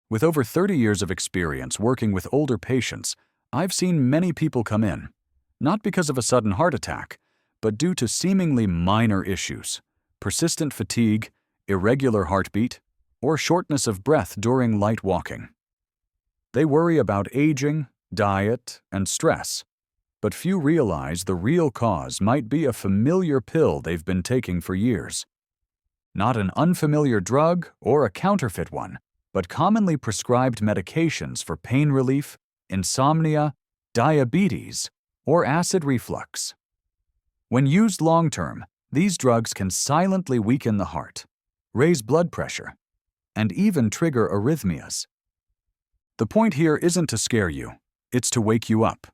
With over 30 years of experience working with older patients, I've seen many people come in, not because of a sudden heart attack, but due to seemingly minor issues, persistent fatigue, irregular heartbeat, or shortness of breath during light walking. They worry about aging, diet, and stress, but few realize the real cause might be a familiar pill they've been taking for years. Not an unfamiliar drug or a counterfeit one, but commonly prescribed medications for pain relief, insomnia, diabetes, or acid reflux. When used long-term, these drugs can silently weaken the heart, raise blood pressure, and even trigger arrhythmias. The point here isn't to scare you, it's to wake you up.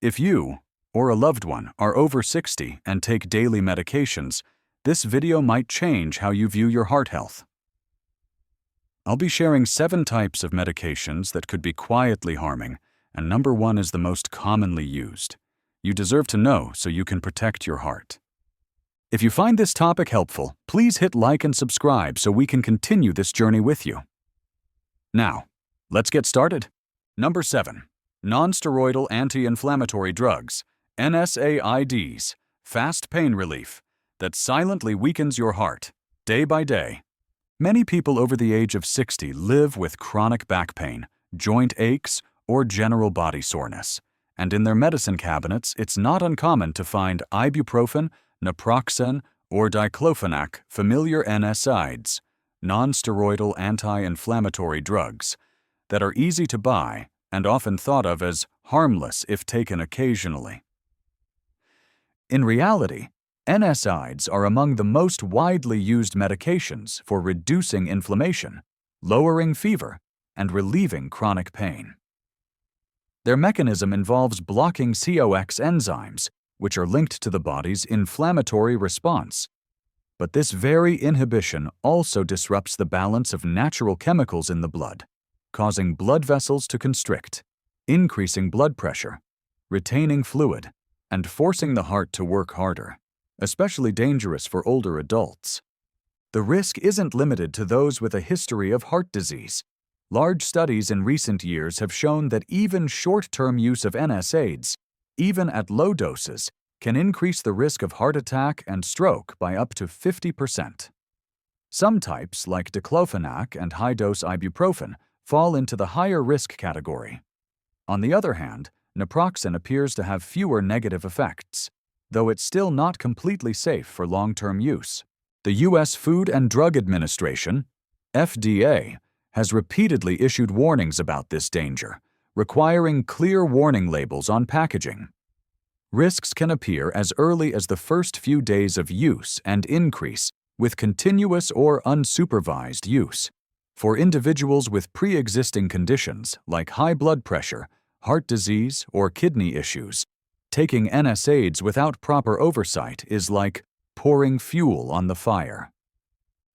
If you, or a loved one, are over 60 and take daily medications, this video might change how you view your heart health. I'll be sharing 7 types of medications that could be quietly harming, and number 1 is the most commonly used. You deserve to know so you can protect your heart. If you find this topic helpful, please hit like and subscribe so we can continue this journey with you. Now, let's get started. Number 7. Nonsteroidal anti-inflammatory drugs, NSAIDs, fast pain relief, that silently weakens your heart, day by day. Many people over the age of 60 live with chronic back pain, joint aches, or general body soreness, and in their medicine cabinets, it's not uncommon to find ibuprofen, naproxen, or diclofenac, familiar NSAIDs, non-steroidal anti-inflammatory drugs, that are easy to buy and often thought of as harmless if taken occasionally. In reality, NSAIDs are among the most widely used medications for reducing inflammation, lowering fever, and relieving chronic pain. Their mechanism involves blocking COX enzymes, which are linked to the body's inflammatory response. But this very inhibition also disrupts the balance of natural chemicals in the blood, causing blood vessels to constrict, increasing blood pressure, retaining fluid, and forcing the heart to work harder, especially dangerous for older adults. The risk isn't limited to those with a history of heart disease. Large studies in recent years have shown that even short-term use of NSAIDs, even at low doses, can increase the risk of heart attack and stroke by up to 50%. Some types, like diclofenac and high-dose ibuprofen, fall into the higher risk category. On the other hand, naproxen appears to have fewer negative effects, though it's still not completely safe for long-term use. The U.S. Food and Drug Administration, FDA, has repeatedly issued warnings about this danger, requiring clear warning labels on packaging. Risks can appear as early as the first few days of use and increase with continuous or unsupervised use. For individuals with pre-existing conditions like high blood pressure, heart disease, or kidney issues, taking NSAIDs without proper oversight is like pouring fuel on the fire.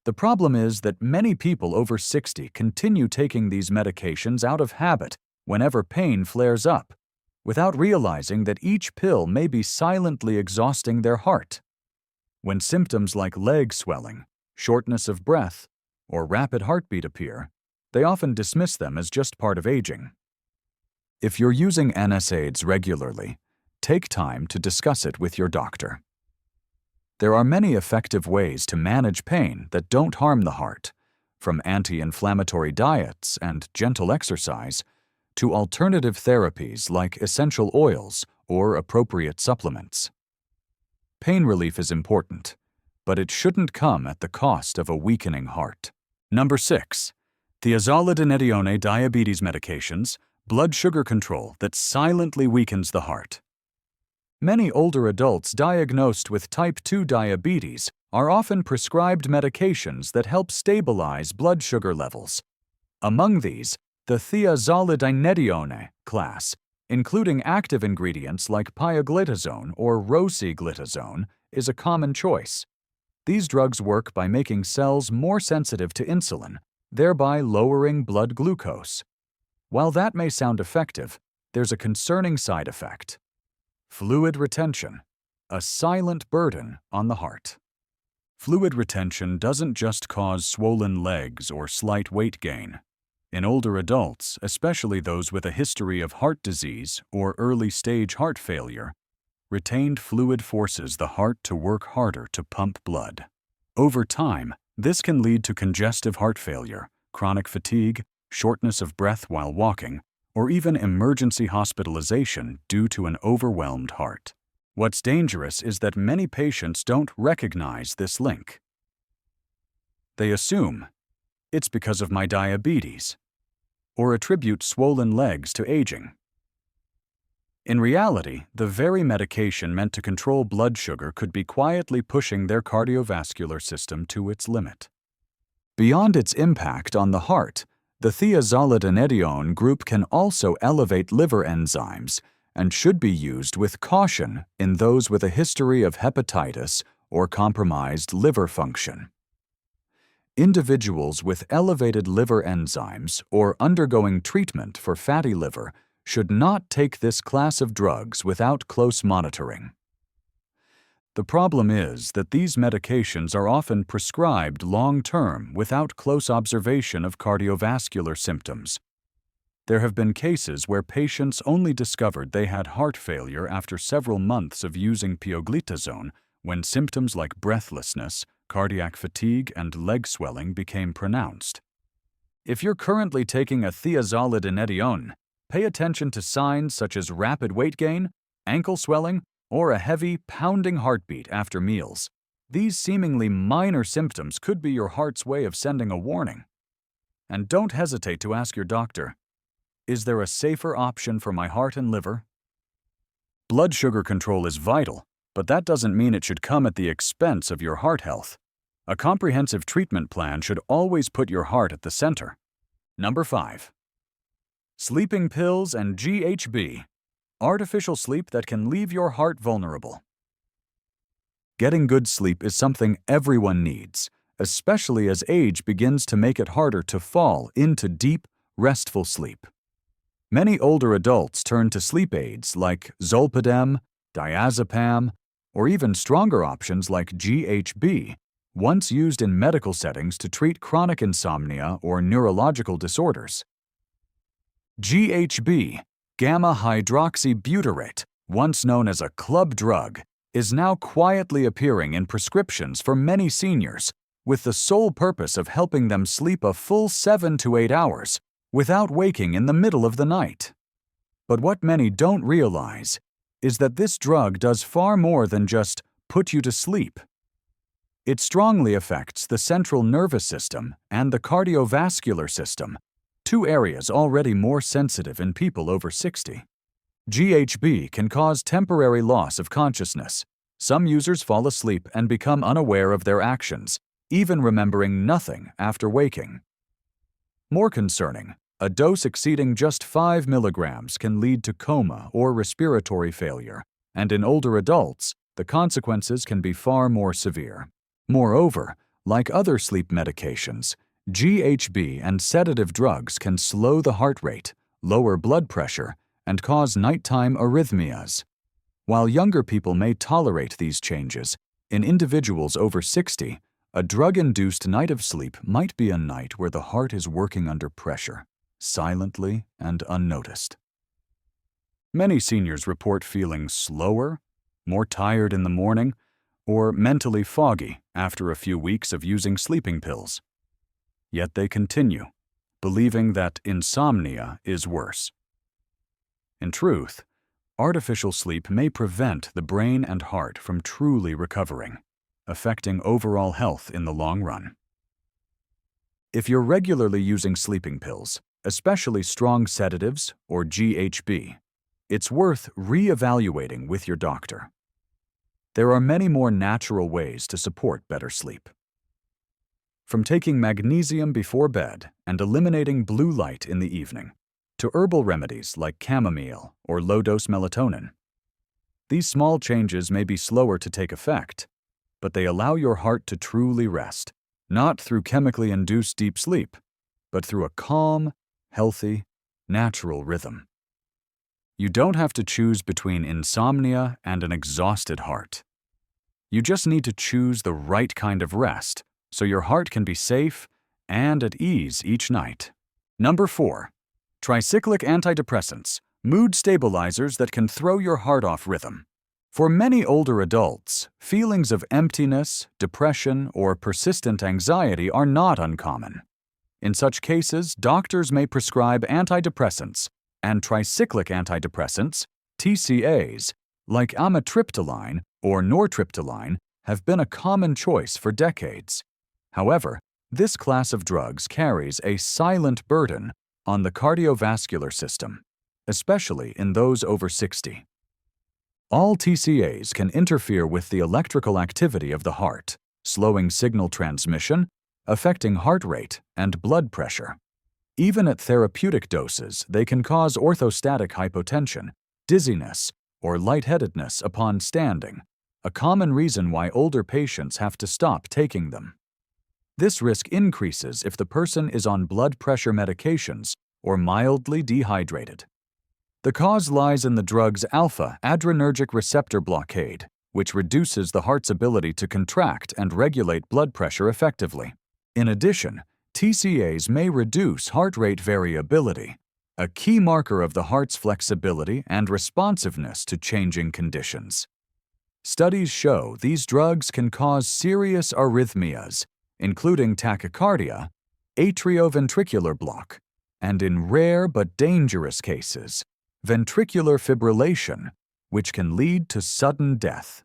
The problem is that many people over 60 continue taking these medications out of habit whenever pain flares up, without realizing that each pill may be silently exhausting their heart. When symptoms like leg swelling, shortness of breath, or rapid heartbeat appear, they often dismiss them as just part of aging. If you're using NSAIDs regularly, take time to discuss it with your doctor. There are many effective ways to manage pain that don't harm the heart, from anti-inflammatory diets and gentle exercise to alternative therapies like essential oils or appropriate supplements. Pain relief is important, but it shouldn't come at the cost of a weakening heart. Number 6. Thiazolidinedione diabetes medications, blood sugar control that silently weakens the heart. Many older adults diagnosed with type 2 diabetes are often prescribed medications that help stabilize blood sugar levels. Among these, the Thiazolidinedione class, including active ingredients like pioglitazone or rosiglitazone, is a common choice. These drugs work by making cells more sensitive to insulin, thereby lowering blood glucose. While that may sound effective, there's a concerning side effect: fluid retention, a silent burden on the heart. Fluid retention doesn't just cause swollen legs or slight weight gain. In older adults, especially those with a history of heart disease or early-stage heart failure, retained fluid forces the heart to work harder to pump blood. Over time, this can lead to congestive heart failure, chronic fatigue, shortness of breath while walking, or even emergency hospitalization due to an overwhelmed heart. What's dangerous is that many patients don't recognize this link. They assume it's because of my diabetes, or attribute swollen legs to aging. In reality, the very medication meant to control blood sugar could be quietly pushing their cardiovascular system to its limit. Beyond its impact on the heart, the Thiazolidinedione group can also elevate liver enzymes and should be used with caution in those with a history of hepatitis or compromised liver function. Individuals with elevated liver enzymes or undergoing treatment for fatty liver should not take this class of drugs without close monitoring. The problem is that these medications are often prescribed long-term without close observation of cardiovascular symptoms. There have been cases where patients only discovered they had heart failure after several months of using pioglitazone when symptoms like breathlessness, cardiac fatigue, and leg swelling became pronounced. If you're currently taking a Thiazolidinedione, pay attention to signs such as rapid weight gain, ankle swelling, or a heavy, pounding heartbeat after meals. These seemingly minor symptoms could be your heart's way of sending a warning. And don't hesitate to ask your doctor, is there a safer option for my heart and liver? Blood sugar control is vital, but that doesn't mean it should come at the expense of your heart health. A comprehensive treatment plan should always put your heart at the center. Number 5. Sleeping pills and GHB. Artificial sleep that can leave your heart vulnerable. Getting good sleep is something everyone needs, especially as age begins to make it harder to fall into deep, restful sleep. Many older adults turn to sleep aids like zolpidem, diazepam, or even stronger options like GHB, once used in medical settings to treat chronic insomnia or neurological disorders. GHB, gamma-hydroxybutyrate, once known as a club drug, is now quietly appearing in prescriptions for many seniors, with the sole purpose of helping them sleep a full 7 to 8 hours without waking in the middle of the night. But what many don't realize is that this drug does far more than just put you to sleep. It strongly affects the central nervous system and the cardiovascular system, two areas already more sensitive in people over 60. GHB can cause temporary loss of consciousness. Some users fall asleep and become unaware of their actions, even remembering nothing after waking. More concerning, a dose exceeding just 5 milligrams can lead to coma or respiratory failure, and in older adults, the consequences can be far more severe. Moreover, like other sleep medications, GHB and sedative drugs can slow the heart rate, lower blood pressure, and cause nighttime arrhythmias. While younger people may tolerate these changes, in individuals over 60, a drug-induced night of sleep might be a night where the heart is working under pressure, silently and unnoticed. Many seniors report feeling slower, more tired in the morning, or mentally foggy after a few weeks of using sleeping pills. Yet they continue, believing that insomnia is worse. In truth, artificial sleep may prevent the brain and heart from truly recovering, affecting overall health in the long run. If you're regularly using sleeping pills, especially strong sedatives or GHB, it's worth re-evaluating with your doctor. There are many more natural ways to support better sleep. From taking magnesium before bed and eliminating blue light in the evening, to herbal remedies like chamomile or low-dose melatonin. These small changes may be slower to take effect, but they allow your heart to truly rest, not through chemically induced deep sleep, but through a calm, healthy, natural rhythm. You don't have to choose between insomnia and an exhausted heart. You just need to choose the right kind of rest so your heart can be safe and at ease each night. Number 4. Tricyclic antidepressants, mood stabilizers that can throw your heart off rhythm. For many older adults, feelings of emptiness, depression, or persistent anxiety are not uncommon. In such cases, doctors may prescribe antidepressants and tricyclic antidepressants, TCAs, like amitriptyline or nortriptyline, have been a common choice for decades. However, this class of drugs carries a silent burden on the cardiovascular system, especially in those over 60. All TCAs can interfere with the electrical activity of the heart, slowing signal transmission, affecting heart rate and blood pressure. Even at therapeutic doses, they can cause orthostatic hypotension, dizziness, or lightheadedness upon standing, a common reason why older patients have to stop taking them. This risk increases if the person is on blood pressure medications or mildly dehydrated. The cause lies in the drug's alpha-adrenergic receptor blockade, which reduces the heart's ability to contract and regulate blood pressure effectively. In addition, TCAs may reduce heart rate variability, a key marker of the heart's flexibility and responsiveness to changing conditions. Studies show these drugs can cause serious arrhythmias, including tachycardia, atrioventricular block, and in rare but dangerous cases, ventricular fibrillation, which can lead to sudden death.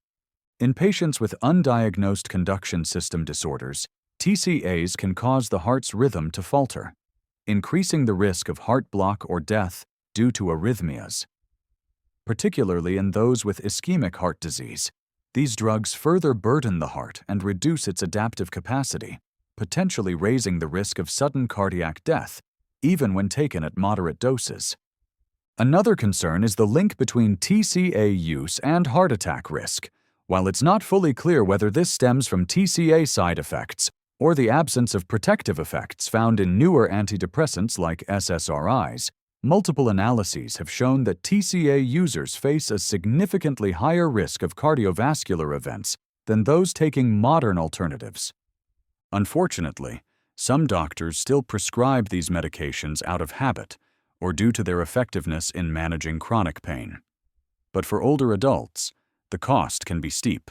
In patients with undiagnosed conduction system disorders, TCAs can cause the heart's rhythm to falter, increasing the risk of heart block or death due to arrhythmias. Particularly in those with ischemic heart disease, these drugs further burden the heart and reduce its adaptive capacity, potentially raising the risk of sudden cardiac death, even when taken at moderate doses. Another concern is the link between TCA use and heart attack risk. While it's not fully clear whether this stems from TCA side effects or the absence of protective effects found in newer antidepressants like SSRIs, multiple analyses have shown that TCA users face a significantly higher risk of cardiovascular events than those taking modern alternatives. Unfortunately, some doctors still prescribe these medications out of habit or due to their effectiveness in managing chronic pain. But for older adults, the cost can be steep.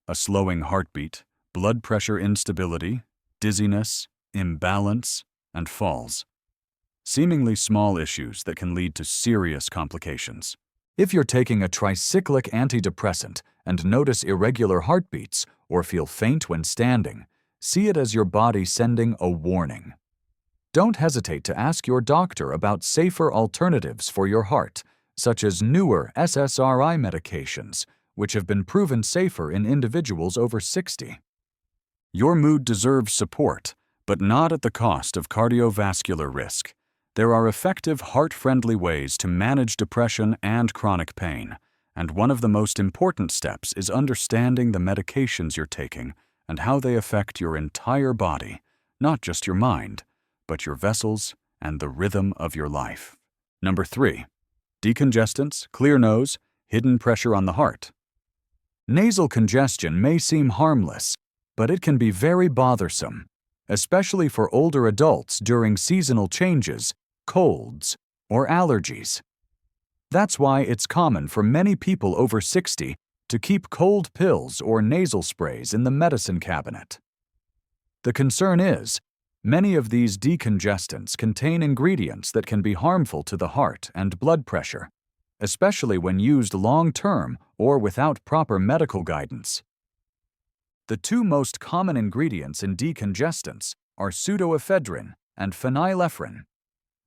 A slowing heartbeat, blood pressure instability, dizziness, imbalance, and falls. Seemingly small issues that can lead to serious complications. If you're taking a tricyclic antidepressant and notice irregular heartbeats or feel faint when standing, see it as your body sending a warning. Don't hesitate to ask your doctor about safer alternatives for your heart, such as newer SSRI medications, which have been proven safer in individuals over 60. Your mood deserves support, but not at the cost of cardiovascular risk. There are effective heart-friendly ways to manage depression and chronic pain, and one of the most important steps is understanding the medications you're taking and how they affect your entire body, not just your mind, but your vessels and the rhythm of your life. Number 3. Decongestants, clear nose, hidden pressure on the heart. Nasal congestion may seem harmless, but it can be very bothersome, especially for older adults during seasonal changes, colds, or allergies. That's why it's common for many people over 60 to keep cold pills or nasal sprays in the medicine cabinet. The concern is, many of these decongestants contain ingredients that can be harmful to the heart and blood pressure, especially when used long-term or without proper medical guidance. The two most common ingredients in decongestants are pseudoephedrine and phenylephrine.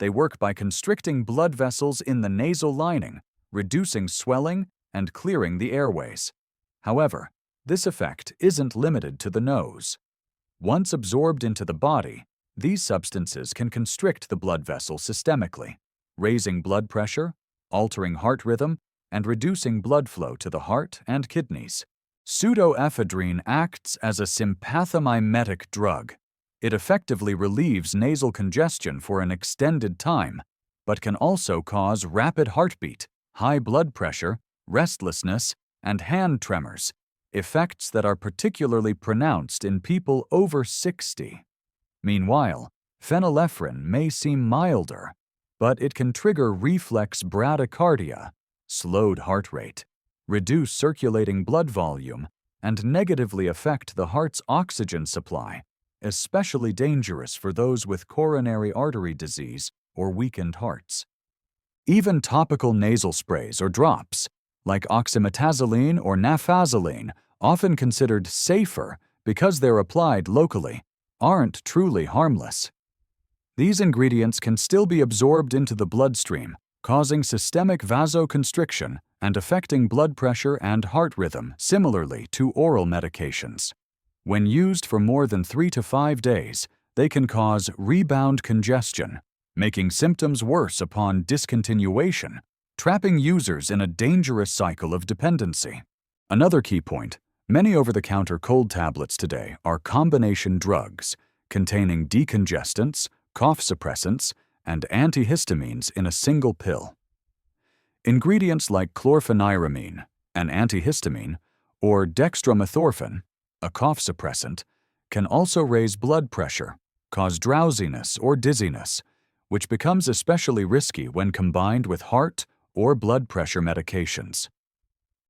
They work by constricting blood vessels in the nasal lining, reducing swelling and clearing the airways. However, this effect isn't limited to the nose. Once absorbed into the body, these substances can constrict the blood vessel systemically, raising blood pressure, altering heart rhythm, and reducing blood flow to the heart and kidneys. Pseudoephedrine acts as a sympathomimetic drug. It effectively relieves nasal congestion for an extended time, but can also cause rapid heartbeat, high blood pressure, restlessness, and hand tremors, effects that are particularly pronounced in people over 60. Meanwhile, phenylephrine may seem milder, but it can trigger reflex bradycardia, slowed heart rate, reduce circulating blood volume, and negatively affect the heart's oxygen supply, especially dangerous for those with coronary artery disease or weakened hearts. Even topical nasal sprays or drops, like oxymetazoline or nafazoline, often considered safer because they're applied locally, aren't truly harmless. These ingredients can still be absorbed into the bloodstream, causing systemic vasoconstriction and affecting blood pressure and heart rhythm similarly to oral medications. When used for more than 3 to 5 days, they can cause rebound congestion, making symptoms worse upon discontinuation, trapping users in a dangerous cycle of dependency. Another key point, many over-the-counter cold tablets today are combination drugs containing decongestants, cough suppressants, and antihistamines in a single pill. Ingredients like chlorpheniramine, an antihistamine, or dextromethorphan, a cough suppressant, can also raise blood pressure, cause drowsiness or dizziness, which becomes especially risky when combined with heart or blood pressure medications.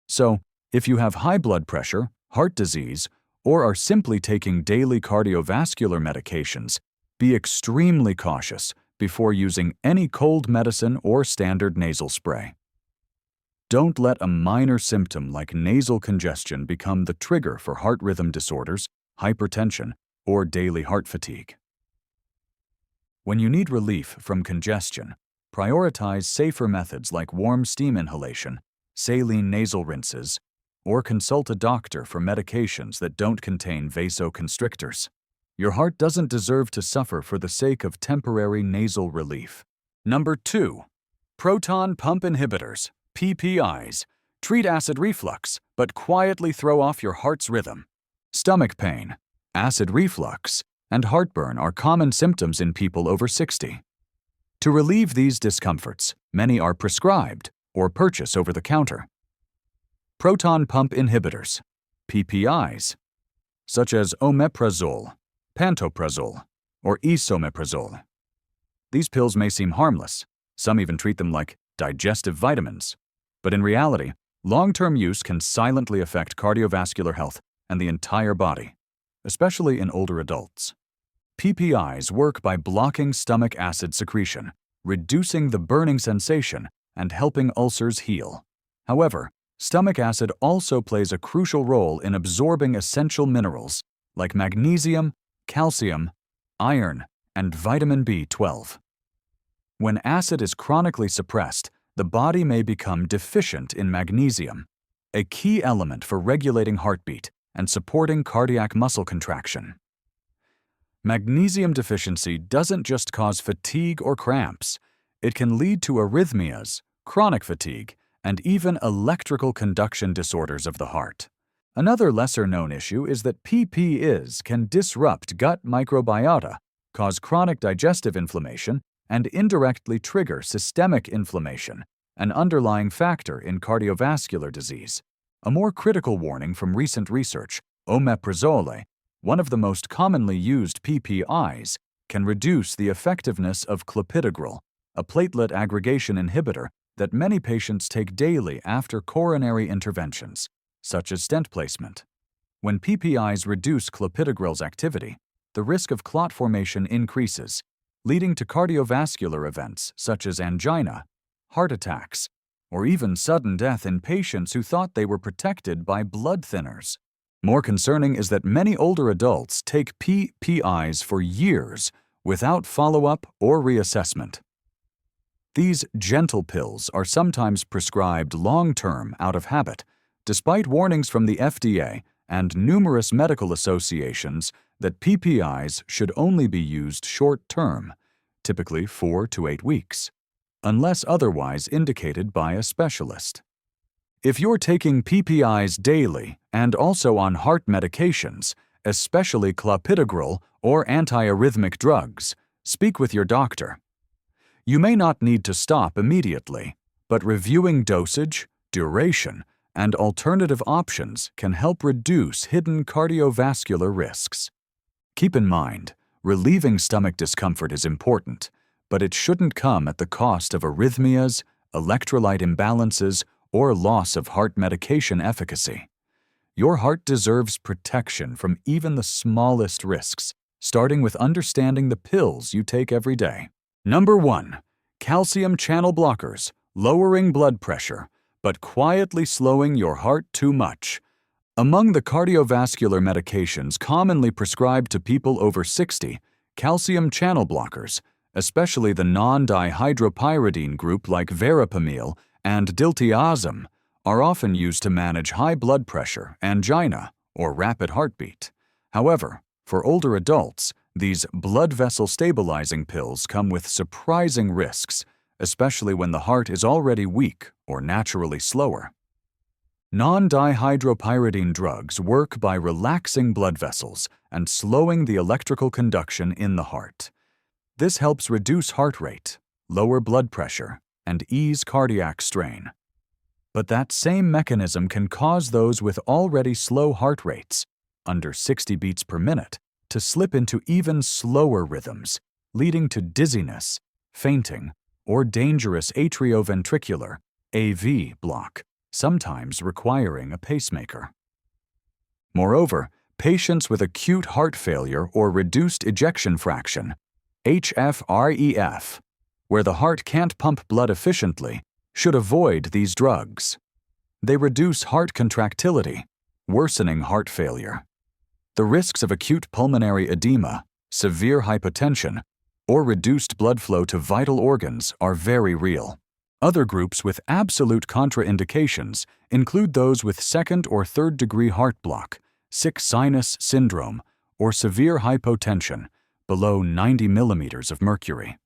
So, if you have high blood pressure, heart disease, or are simply taking daily cardiovascular medications, be extremely cautious before using any cold medicine or standard nasal spray. Don't let a minor symptom like nasal congestion become the trigger for heart rhythm disorders, hypertension, or daily heart fatigue. When you need relief from congestion, prioritize safer methods like warm steam inhalation, saline nasal rinses, or consult a doctor for medications that don't contain vasoconstrictors. Your heart doesn't deserve to suffer for the sake of temporary nasal relief. Number 2. Proton pump inhibitors, PPIs, treat acid reflux, but quietly throw off your heart's rhythm. Stomach pain, acid reflux, and heartburn are common symptoms in people over 60. To relieve these discomforts, many are prescribed or purchase over the counter. Proton pump inhibitors, PPIs, such as omeprazole, pantoprazole, or esomeprazole. These pills may seem harmless. Some even treat them like digestive vitamins. But in reality, long-term use can silently affect cardiovascular health and the entire body, especially in older adults. PPIs work by blocking stomach acid secretion, reducing the burning sensation, and helping ulcers heal. However, stomach acid also plays a crucial role in absorbing essential minerals like magnesium, calcium, iron, and vitamin B12. When acid is chronically suppressed, the body may become deficient in magnesium, a key element for regulating heartbeat and supporting cardiac muscle contraction. Magnesium deficiency doesn't just cause fatigue or cramps. It can lead to arrhythmias, chronic fatigue, and even electrical conduction disorders of the heart. Another lesser-known issue is that PPIs can disrupt gut microbiota, cause chronic digestive inflammation, and indirectly trigger systemic inflammation, an underlying factor in cardiovascular disease. A more critical warning from recent research, omeprazole, one of the most commonly used PPIs, can reduce the effectiveness of clopidogrel, a platelet aggregation inhibitor that many patients take daily after coronary interventions, such as stent placement. When PPIs reduce clopidogrel's activity, the risk of clot formation increases, leading to cardiovascular events such as angina, heart attacks, or even sudden death in patients who thought they were protected by blood thinners. More concerning is that many older adults take PPIs for years without follow-up or reassessment. These gentle pills are sometimes prescribed long-term out of habit, despite warnings from the FDA and numerous medical associations that PPIs should only be used short-term, typically 4 to 8 weeks, unless otherwise indicated by a specialist. If you're taking PPIs daily and also on heart medications, especially clopidogrel or antiarrhythmic drugs, speak with your doctor. You may not need to stop immediately, but reviewing dosage, duration, and alternative options can help reduce hidden cardiovascular risks. Keep in mind, Relieving stomach discomfort is important, but it shouldn't come at the cost of arrhythmias, electrolyte imbalances, or loss of heart medication efficacy. Your heart deserves protection from even the smallest risks, starting with understanding the pills you take every day. Number 1. Calcium channel blockers, lowering blood pressure, but quietly slowing your heart too much. Among the cardiovascular medications commonly prescribed to people over 60, calcium channel blockers, especially the non-dihydropyridine group like verapamil and diltiazem, are often used to manage high blood pressure, angina, or rapid heartbeat. However, for older adults, these blood vessel stabilizing pills come with surprising risks, especially when the heart is already weak or naturally slower. Non-dihydropyridine drugs work by relaxing blood vessels and slowing the electrical conduction in the heart. This helps reduce heart rate, lower blood pressure, and ease cardiac strain. But that same mechanism can cause those with already slow heart rates, under 60 beats per minute, to slip into even slower rhythms, leading to dizziness, fainting, or dangerous atrioventricular (AV) block, sometimes requiring a pacemaker. Moreover, patients with acute heart failure or reduced ejection fraction (HFrEF), where the heart can't pump blood efficiently, should avoid these drugs. They reduce heart contractility, worsening heart failure. The risks of acute pulmonary edema, severe hypotension, or reduced blood flow to vital organs are very real. Other groups with absolute contraindications include those with second or third degree heart block, sick sinus syndrome, or severe hypotension below 90 millimeters of mercury.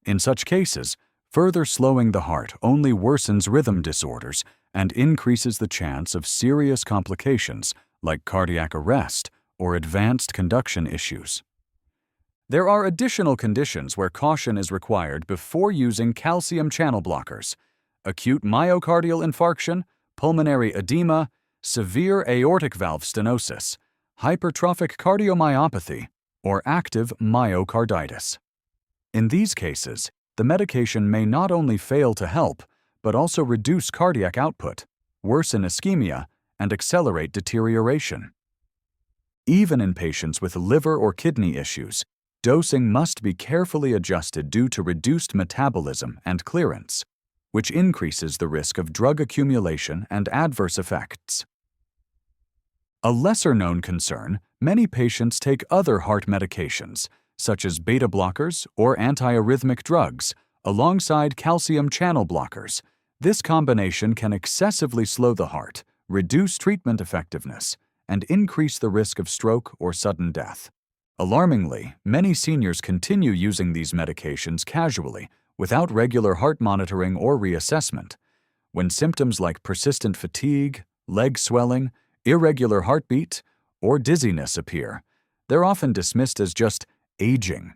In such cases, further slowing the heart only worsens rhythm disorders and increases the chance of serious complications like cardiac arrest or advanced conduction issues. There are additional conditions where caution is required before using calcium channel blockers: acute myocardial infarction, pulmonary edema, severe aortic valve stenosis, hypertrophic cardiomyopathy, or active myocarditis. In these cases, the medication may not only fail to help, but also reduce cardiac output, worsen ischemia, and accelerate deterioration. Even in patients with liver or kidney issues, dosing must be carefully adjusted due to reduced metabolism and clearance, which increases the risk of drug accumulation and adverse effects. A lesser-known concern, many patients take other heart medications, such as beta blockers or antiarrhythmic drugs, alongside calcium channel blockers. This combination can excessively slow the heart, reduce treatment effectiveness, and increase the risk of stroke or sudden death. Alarmingly, many seniors continue using these medications casually, without regular heart monitoring or reassessment. When symptoms like persistent fatigue, leg swelling, irregular heartbeat, or dizziness appear, they're often dismissed as just aging.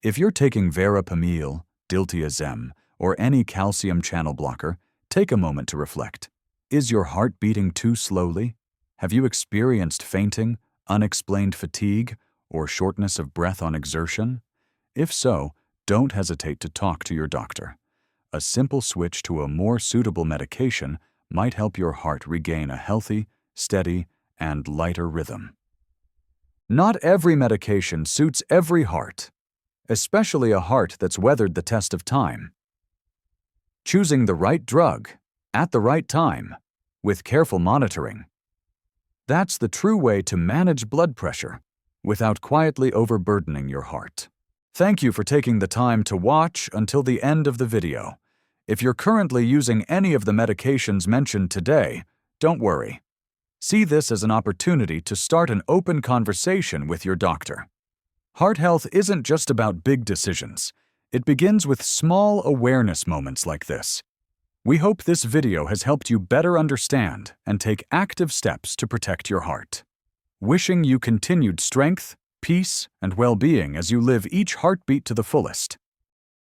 If you're taking verapamil, diltiazem, or any calcium channel blocker, take a moment to reflect. Is your heart beating too slowly? Have you experienced fainting, unexplained fatigue, or shortness of breath on exertion? If so, don't hesitate to talk to your doctor. A simple switch to a more suitable medication might help your heart regain a healthy, steady, and lighter rhythm. Not every medication suits every heart, especially a heart that's weathered the test of time. Choosing the right drug, at the right time, with careful monitoring. That's the true way to manage blood pressure without quietly overburdening your heart. Thank you for taking the time to watch until the end of the video. If you're currently using any of the medications mentioned today, don't worry. See this as an opportunity to start an open conversation with your doctor. Heart health isn't just about big decisions. It begins with small awareness moments like this. We hope this video has helped you better understand and take active steps to protect your heart. Wishing you continued strength, peace, and well-being as you live each heartbeat to the fullest.